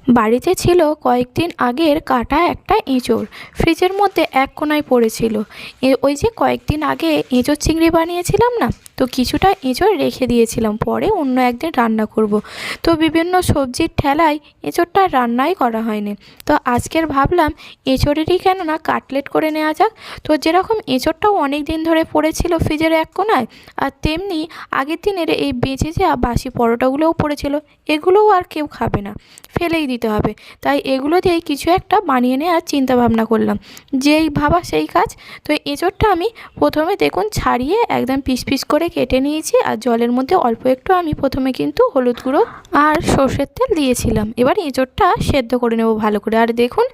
বাড়িতে ছিল কয়েকদিন আগের কাটা একটা এঁচোড়, ফ্রিজের মধ্যে এক কোণায় পড়েছিল। ওই যে কয়েকদিন আগে এঁচোড় চিংড়ি বানিয়েছিলাম না, তো কিছুটা এঁচোড় রেখে দিয়েছিলাম, পরে অন্য একদিন রান্না করব। তো বিভিন্ন সবজির ঠেলায় এঁচোড়টা রান্নাই করা হয়নি। তো আজকের ভাবলাম এঁচোড়েরই কেন না কাটলেট করে নেওয়া যাক। তো যেরকম এঁচোড়টাও অনেক দিন ধরে পড়েছিল ফ্রিজের এক কোণায়, আর তেমনি আগের দিনের এই বেঁচে যাওয়া বাসি পরোটাগুলোও পড়েছিল, এগুলোও আর কেউ খাবে না, ফেলেই দিতে হবে। তাই এগুলো দিয়েই কিছু একটা বানিয়ে নেওয়ার চিন্তা ভাবনা করলাম, যেই ভাবা সেই কাজ। তো এঁচোড়টা আমি প্রথমে দেখুন ছাড়িয়ে একদম পিস পিস করে কেটে নিয়েছি, আর জলের মধ্যে অল্প একটু আমি প্রথমে কিন্তু হলুদ গুঁড়ো আর সর্ষের তেল দিয়েছিলাম। এবার এঁচোড়টা সেদ্ধ করে নেব ভালো করে। আর দেখুন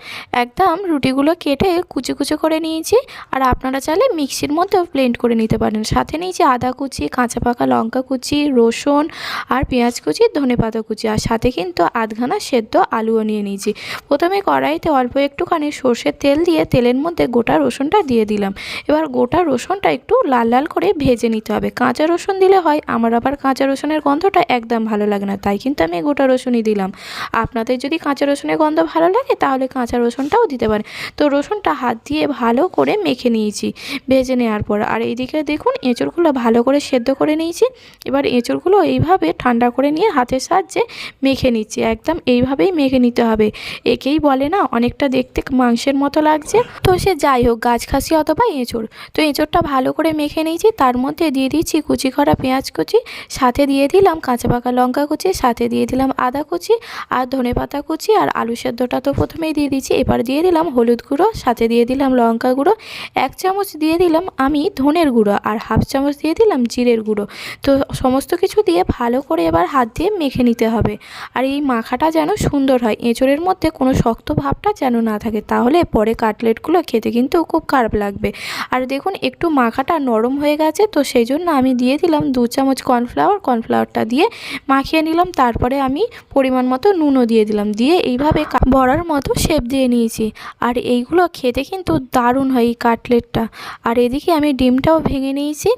একদম রুটিগুলো কেটে কুচি কুচি করে নিয়েছি, আর আপনারা চাইলে মিক্সির মধ্যেও ব্লেন্ড করে নিতে পারেন। সাথে নিয়েছি আদা কুচি, কাঁচা পাকা লঙ্কা কুচি, রসুন আর পেঁয়াজ কুচি, ধনেপাতা কুচি, আর সাথে কিন্তু আধখানা সেদ্ধ আলুও নিয়ে নিয়েছি। প্রথমে কড়াইতে অল্প একটুখানি সর্ষের তেল দিয়ে তেলের মধ্যে গোটা রসুনটা দিয়ে দিলাম। এবার গোটা রসুনটা একটু লাল লাল করে ভেজে নিতে হবে। কাঁচা রসুন দিলে হয়, আমার আবার কাঁচা রসুনের গন্ধটা একদম ভালো লাগে না, তাই কিন্তু আমি গোটা রসুনই দিলাম। আপনাদের যদি কাঁচা রসুনের গন্ধ ভালো লাগে তাহলে কাঁচা রসুনটাও দিতে পারেন। তো রসুনটা হাত দিয়ে ভালো করে মেখে নিয়েছি ভেজে নেওয়ার পর। আর এইদিকে দেখুন এঁচোড়গুলো ভালো করে সেদ্ধ করে নিয়েছি। এবার এঁচোড়গুলো এইভাবে ঠান্ডা করে নিয়ে হাতের সাহায্যে মেখে নিচ্ছি। একদম এইভাবেই মেখে নিতে হবে। একেই বলে না অনেকটা দেখতে মাংসের মতো লাগছে, তো সে যাই হোক, গাছ খাসি অথবা এঁচোড়। তো এঁচোড়টা ভালো করে মেখে নিয়েছি, তার মধ্যে দিয়ে দিচ্ছি কুচি করা পেঁয়াজ কুচি, সাথে দিয়ে দিলাম কাঁচা পাকা লঙ্কা কুচি, সাথে দিয়ে দিলাম আদা কুচি আর ধনেপাতা কুচি, আর আলু সেদ্ধটা তো প্রথমেই দিয়ে দিচ্ছি। এবার দিয়ে দিলাম হলুদ গুঁড়ো, সাথে দিয়ে দিলাম লঙ্কা গুঁড়ো, 1 চামচ দিয়ে দিলাম আমি ধনের গুঁড়ো, আর হাফ চামচ দিয়ে দিলাম জিরের গুঁড়ো। তো সমস্ত কিছু দিয়ে ভালো করে এবার হাত দিয়ে মেখে নিতে হবে। আর এই মাখাটা যেন সুন্দর হয়, এঁচোড়ের মধ্যে কোনো শক্ত ভাবটা যেন না থাকে, তাহলে পরে কাটলেটগুলো খেতে কিন্তু খুব খারাপ লাগবে। আর দেখুন একটু মাখাটা নরম হয়ে গেছে, তো সেই জন্য আমি দিয়ে দিলাম 2 চামচ কর্নফ্লাওয়ারটা দিয়ে মাখিয়ে নিলাম। তারপরে আমি পরিমাণ মতো নুনও দিয়ে দিলাম, দিয়ে এইভাবে বড়ার মতো শেপ দিয়ে নিয়েছি। আর এইগুলো খেতে কিন্তু দারুণ হয় এই কাটলেটটা। আর এদিকে আমি ডিমটাও ভেঙে নিয়েছি,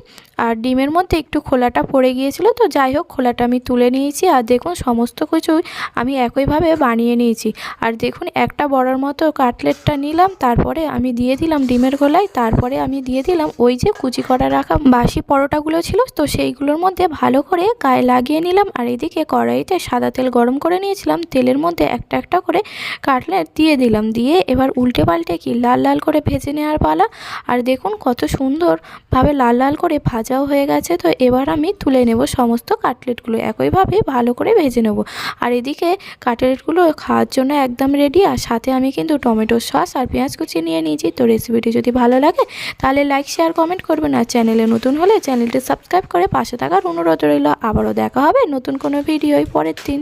আর ডিমের মধ্যে একটু খোলাটা পড়ে গিয়েছিল, তো যাই হোক খোলাটা আমি তুলে নিয়েছি। আর দেখুন সমস্ত কিছুই আমি একইভাবে বানিয়ে নিয়েছি। আর দেখুন একটা বড়ার মতো কাটলেটটা নিলাম, তারপরে আমি দিয়ে দিলাম ডিমের খোলায়, তারপরে আমি দিয়ে দিলাম ওই যে কুচি করা রাখা বাসি পরোটাগুলো ছিল, তো সেইগুলোর মধ্যে ভালো করে গায়ে লাগিয়ে নিলাম। আর এদিকে কড়াইতে সাদা তেল গরম করে নিয়েছিলাম, তেলের মধ্যে একটা একটা করে কাটলেট দিয়ে দিলাম, দিয়ে এবার উল্টে পাল্টে কি লাল লাল করে ভেজে নেওয়ার পালা। আর দেখুন কত সুন্দরভাবে লাল লাল করে ভাজাও হয়ে গেছে। তো এবার আমি তুলে নেব সমস্ত কাটলেটগুলো, একইভাবে ভালো করে ভেজে নেব। আর এদিকে কাটলেটগুলো খাওয়ার জন্য একদম রেডি। আর সাথে আমি কিন্তু টমেটো সস আর পেঁয়াজ কুচি নিয়ে নিয়েছি। তো রেসিপিটি যদি ভালো লাগে তাহলে লাইক শেয়ার কমেন্ট করবেন, আর চ্যানেলে নতুন হলে চ্যানেলটি সাবস্ক্রাইব করে পাশে থাকার অনুরোধ রইল। আবারও দেখা হবে নতুন কোনো ভিডিওয় পরের দিন।